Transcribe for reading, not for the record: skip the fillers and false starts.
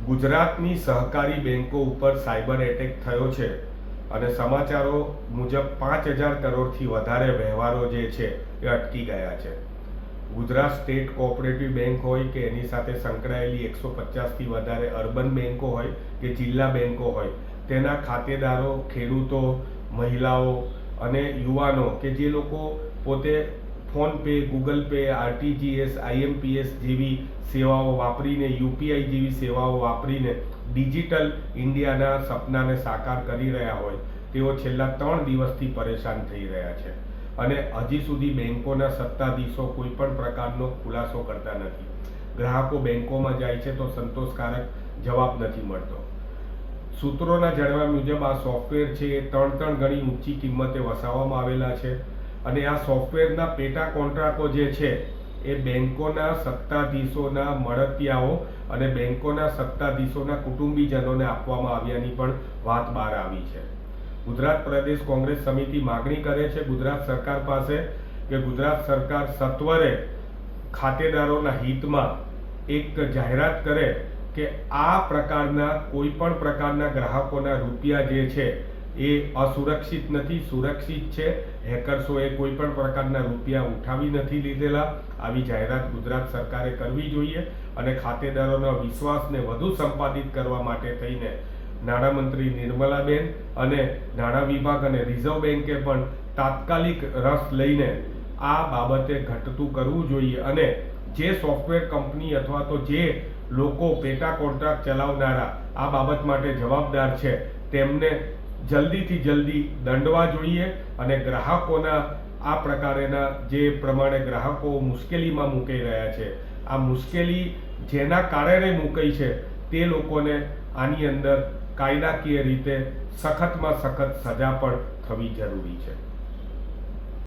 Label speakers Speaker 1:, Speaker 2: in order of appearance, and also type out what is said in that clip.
Speaker 1: ગુજરાતની સહકારી બેંકો ઉપર સાયબર એટેક થયો છે અને સમાચારો મુજબ 5,000 કરોડથી વધારે વ્યવહારો જે છે એ અટકી ગયા છે. ગુજરાત સ્ટેટ કોઓપરેટિવ બેંક હોય કે એની સાથે સંકળાયેલી 150થી વધારે અર્બન બેંકો હોય કે જિલ્લા બેંકો હોય, તેના ખાતેદારો, ખેડૂતો, મહિલાઓ અને યુવાનો કે જે લોકો પોતે PhonePe, Google pay, RTGS, IMPS જેવી સેવાઓ વાપરીને, યુપીઆઈ જેવી સેવાઓ વાપરીને ડિજિટલ ઇન્ડિયાના સપનાને સાકાર કરી રહ્યા હોય, તેઓ છેલ્લા 3 દિવસથી પરેશાન થઈ રહ્યા છે અને હજી સુધી બેંકોના સત્તાધીશો કોઈ પણ પ્રકારનો ખુલાસો કરતા નથી. ગ્રાહકો બેંકોમાં જાય છે તો સંતોષકારક જવાબ નથી મળતો. સૂત્રોના જણાવ્યા મુજબ આ સોફ્ટવેર છે એ 3 ગણી ઊંચી કિંમતે વસાવવામાં આવેલા છે અને આ સોફ્ટવેરના પેટા કોન્ટ્રાક્ટો જે છે એ બેંકોના સત્તાધીશોના મળતિયાઓ અને બેંકોના સત્તાધીશોના કુટુંબીજનોને આપવામાં આવ્યાની પણ વાત બહાર આવી છે. ગુજરાત પ્રદેશ કોંગ્રેસ સમિતિ માગણી કરે છે ગુજરાત સરકાર પાસે કે ગુજરાત સરકાર સત્વરે ખાતેદારોના હિતમાં એક જાહેરાત કરે કે આ પ્રકારના કોઈ પણ પ્રકારના ગ્રાહકોના રૂપિયા જે છે એ અસુરક્ષિત નથી, સુરક્ષિત છે. હેકર્સોએ કોઈ પણ પ્રકારના રૂપિયા ઉઠાવી નથી લીધેલા. આવી જાહેરાત ગુજરાત સરકારે કરવી જોઈએ અને ખાતેદારોના વિશ્વાસને વધુ સંપાદિત કરવા માટે થઈને નાણામંત્રી નિર્મલાબેન અને નાણાં વિભાગ અને રિઝર્વ બેન્કે પણ તાત્કાલિક રસ લઈને આ બાબતે ઘટતું કરવું જોઈએ અને જે સોફ્ટવેર કંપની અથવા તો જે લોકો પેટા કોન્ટ્રાક્ટ ચલાવનારા આ બાબત માટે જવાબદાર છે તેમને જલ્દીથી જલ્દી દંડવા જોઈએ અને ગ્રાહકોના આ પ્રકારેના જે પ્રમાણે ગ્રાહકો મુશ્કેલીમાં મુકાઈ રહ્યા છે, આ મુશ્કેલી જેના કારણે મુકાઈ છે તે લોકોને આની અંદર કાયદાકીય રીતે સખતમાં સખત સજા પણ થવી જરૂરી છે.